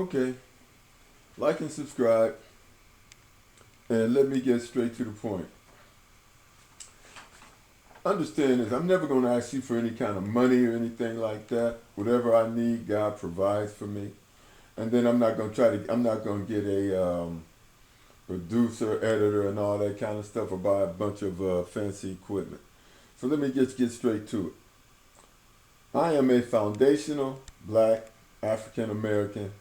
Okay, like and subscribe, and let me get straight to the point. Understand this, I'm never going to ask you for any kind of money or anything like that. Whatever I need, God provides for me. And then I'm not going to get a producer, editor, and all that kind of stuff or buy a bunch of fancy equipment. So let me just get straight to it. I am a foundational black African American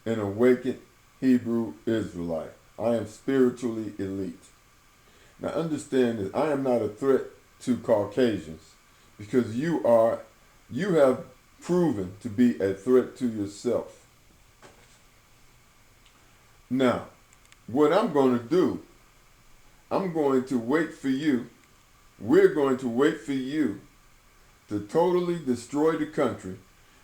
and awakened Hebrew Israelite. I am spiritually elite. Now understand this, I am not a threat to Caucasians because you have proven to be a threat to yourself. Now, what I'm going to do, I'm going to wait for you, we're going to wait for you to totally destroy the country,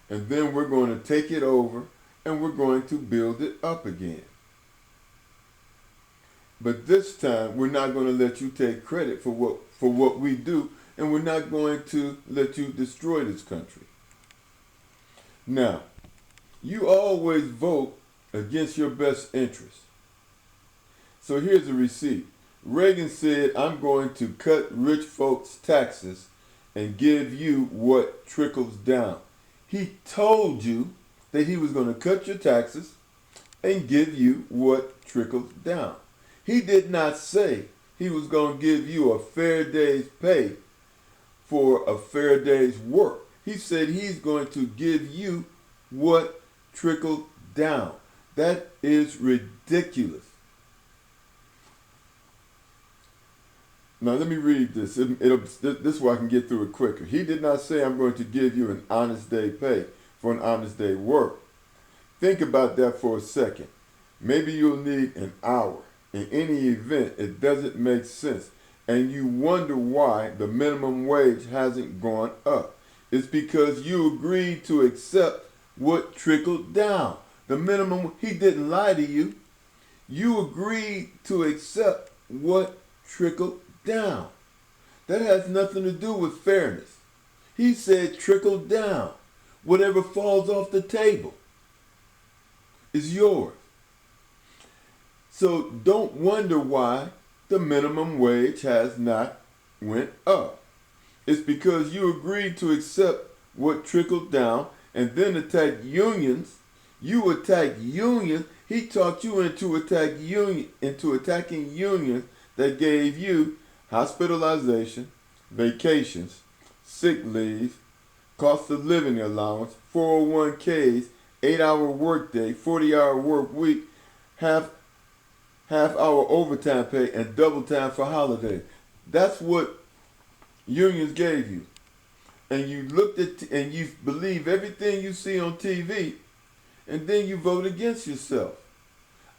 and then we're going to take it over and we're going to build it up again. But this time, we're not going to let you take credit for what we do, and we're not going to let you destroy this country. Now, you always vote against your best interest. So here's a receipt. Reagan said, I'm going to cut rich folks' taxes and give you what trickles down. He told you that he was going to cut your taxes and give you what trickles down. He did not say he was going to give you a fair day's pay for a fair day's work. He said he's going to give you what trickled down. That is ridiculous. Now let me read this. This is where I can get through it quicker. He did not say I'm going to give you an honest day pay for an honest day work. Think about that for a second. Maybe you'll need an hour. In any event, it doesn't make sense. And you wonder why the minimum wage hasn't gone up. It's because you agreed to accept what trickled down. The minimum, he didn't lie to you. You agreed to accept what trickled down. That has nothing to do with fairness. He said trickle down. Whatever falls off the table is yours. So don't wonder why the minimum wage has not went up. It's because you agreed to accept what trickled down and then attack unions. You attack unions. He talked you into attacking unions that gave you hospitalization, vacations, sick leave, cost of living allowance, 401ks, 8-hour workday, 40-hour work week, half-hour overtime pay, and double time for holidays. That's what unions gave you. And you looked at and you believe everything you see on TV, and then you vote against yourself.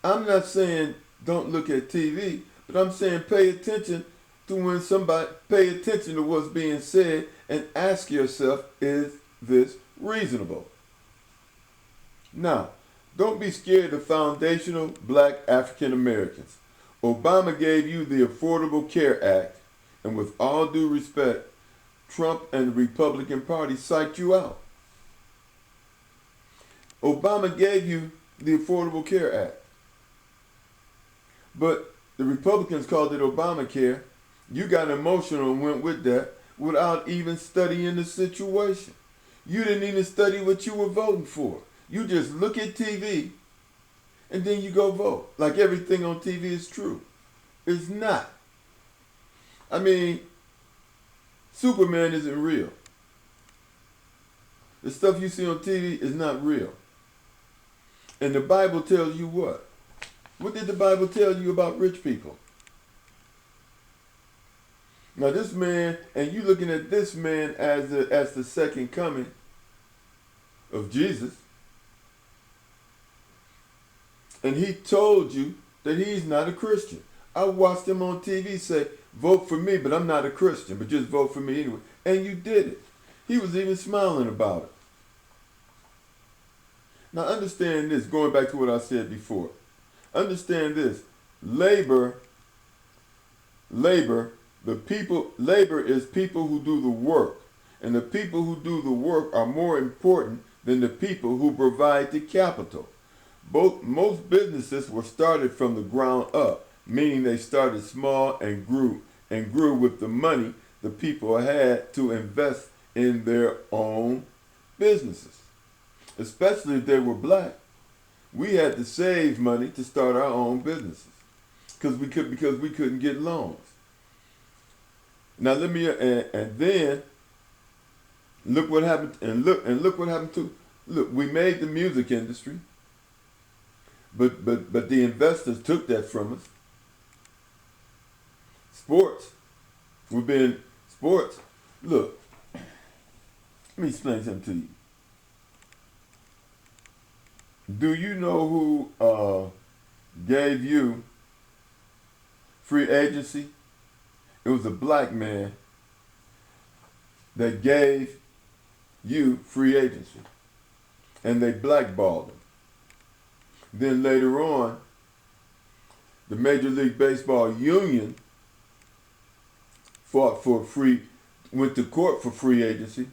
I'm not saying don't look at TV, but I'm saying pay attention to what's being said and ask yourself, is this reasonable? Now, don't be scared of foundational black African Americans. Obama gave you the Affordable Care Act, and with all due respect, Trump and the Republican Party psyched you out. Obama gave you the Affordable Care Act, but the Republicans called it Obamacare. You got emotional and went with that without even studying the situation. You didn't even study what you were voting for. You just look at TV and then you go vote. Like everything on TV is true. It's not. I mean, Superman isn't real. The stuff you see on TV is not real. And the Bible tells you what? What did the Bible tell you about rich people? Now this man, and you looking at this man as the second coming of Jesus, and he told you that he's not a Christian. I watched him on TV say, vote for me, but I'm not a Christian, but just vote for me anyway. And you did it. He was even smiling about it. Now understand this, going back to what I said before. Understand this. Labor is people who do the work. And the people who do the work are more important than the people who provide the capital. Most businesses were started from the ground up, meaning they started small and grew with the money the people had to invest in their own businesses. Especially if they were black, we had to save money to start our own businesses because we couldn't get loans. Now let me and then look what happened look what happened to look. We made the music industry, but the investors took that from us. Sports, we've been sports. Look, let me explain something to you. Do you know who gave you free agency? It was a black man that gave you free agency, and they blackballed him. Then later on, the Major League Baseball union went to court for free agency,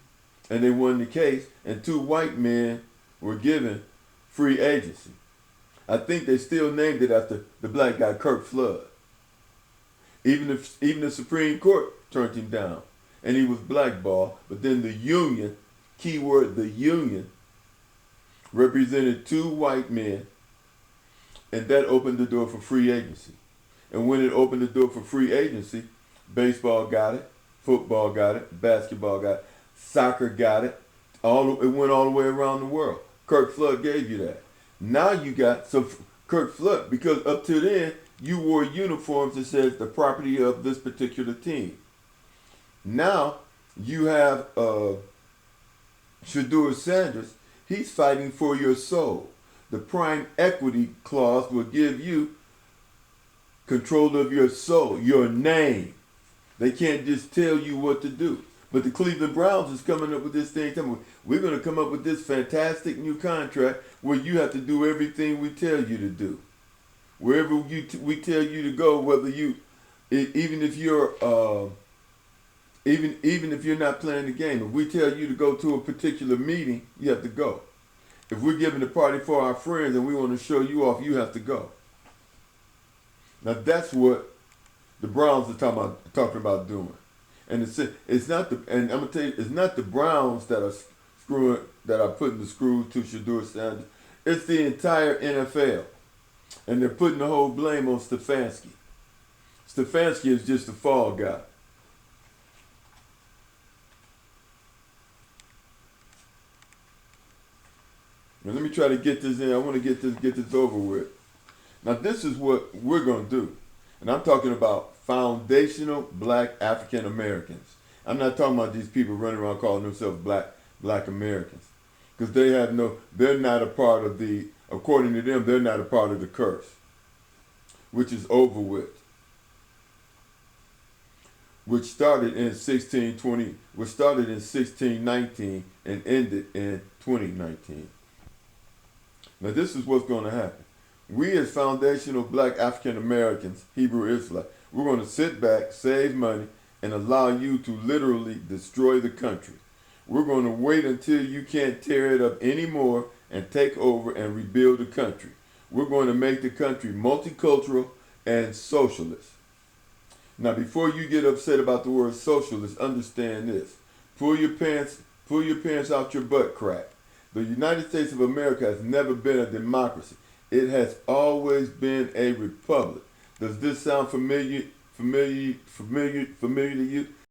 and they won the case, and two white men were given free agency. I think they still named it after the black guy, Kurt Flood. Even the Supreme Court turned him down, and he was blackballed. But then the union, keyword the union, represented two white men, and that opened the door for free agency. And when it opened the door for free agency, baseball got it, football got it, basketball got it, soccer got it. It went all the way around the world. Kurt Flood gave you that. Now you got Kurt Flood, because up to then you wore uniforms that says the property of this particular team. Now you have Shadur Sanders. He's fighting for your soul. The prime equity clause will give you control of your soul, your name. They can't just tell you what to do. But the Cleveland Browns is coming up with this thing. We're going to come up with this fantastic new contract where you have to do everything we tell you to do. Wherever we tell you to go, whether you, even if you're not playing the game, if we tell you to go to a particular meeting, you have to go. If we're giving a party for our friends and we want to show you off, you have to go. Now that's what the Browns are talking about doing. And it's not and I'm gonna tell you, it's not the Browns that are putting the screws to Shadur Sanders. It's the entire NFL. And they're putting the whole blame on Stefanski. Stefanski is just the fall guy. Now let me try to get this in. I want to get this over with. Now this is what we're going to do. And I'm talking about foundational black African Americans. I'm not talking about these people running around calling themselves black Americans. Because they're not a part of the, according to them, they're not a part of the curse, which is over with. Which started in 1619 and ended in 2019. Now this is what's going to happen. We as foundational black African Americans, Hebrew Israelites, we're going to sit back, save money, and allow you to literally destroy the country. We're going to wait until you can't tear it up anymore and take over and rebuild the country. We're going to make the country multicultural and socialist. Now, before you get upset about the word socialist, understand this. Pull your pants out your butt crack. The United States of America has never been a democracy. It has always been a republic. Does this sound familiar to you?